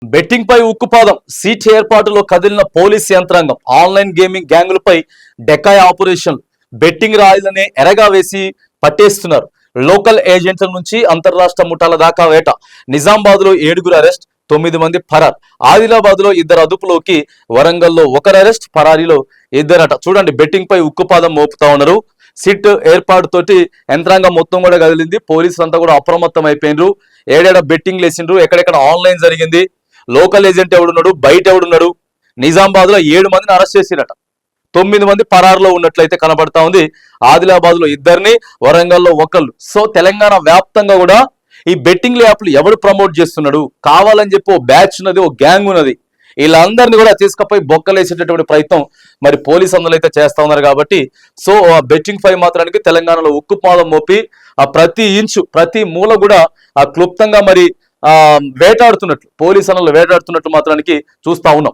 Betting పై ఉక్కుపాదం seat ఏర్పాటులో కదిలిన పోలీస్ యంత్రాంగం ఆన్లైన్ గేమింగ్ గ్యాంగులపై డెకాయ్ ఆపరేషన్ బెట్టింగ్ రాయిలనే ఎరగా వేసి పట్టేస్తున్నారు. లోకల్ ఏజెంట్ల నుంచి అంతర్రాష్ట్ర ముఠాల దాకా వేట. నిజామాబాద్ లో 7 అరెస్ట్, 9 మంది ఫరార్. ఆదిలాబాద్ లో 2 అదుపులోకి, వరంగల్లో 1 అరెస్ట్, పరారీలో 2 చూడండి, బెట్టింగ్ పై ఉక్కుపాదం మోపుతా ఉన్నారు. సిట్ ఏర్పాటుతోటి యంత్రాంగం మొత్తం కూడా కదిలింది. పోలీసులు అంతా కూడా అప్రమత్తం అయిపోయినరు. ఏడేడ బెట్టింగ్ లేసిండ్రు, ఎక్కడెక్కడ ఆన్లైన్ జరిగింది, లోకల్ ఏజెంట్ ఎవడున్నాడు, బయట ఎవడున్నాడు. నిజామాబాద్ లో 7 మందిని అరెస్ట్ చేసిరట, 9 మంది పరారులో ఉన్నట్లయితే కనబడతా ఉంది. ఆదిలాబాద్ లో 2, వరంగల్లో 1. సో తెలంగాణ వ్యాప్తంగా కూడా ఈ బెట్టింగ్ యాప్లు ఎవడు ప్రమోట్ చేస్తున్నాడు, కావాలని చెప్పి ఓ బ్యాచ్ ఉన్నది, ఓ గ్యాంగ్ ఉన్నది. వీళ్ళందరినీ కూడా తీసుకుపోయి బొక్కలేసేటటువంటి ప్రయత్నం మరి పోలీసు అందరూ అయితే చేస్తా ఉన్నారు. కాబట్టి సో ఆ బెట్టింగ్ పై మాత్రానికి తెలంగాణలో ఉక్కుపాదం మోపి ఆ ప్రతి ఇంచు ప్రతి మూల కూడా ఆ క్లుప్తంగా మరి వేటాడుతున్నట్లు, పోలీసు అన్నలు వేటాడుతున్నట్లు మాత్రానికి చూస్తా ఉన్నాం.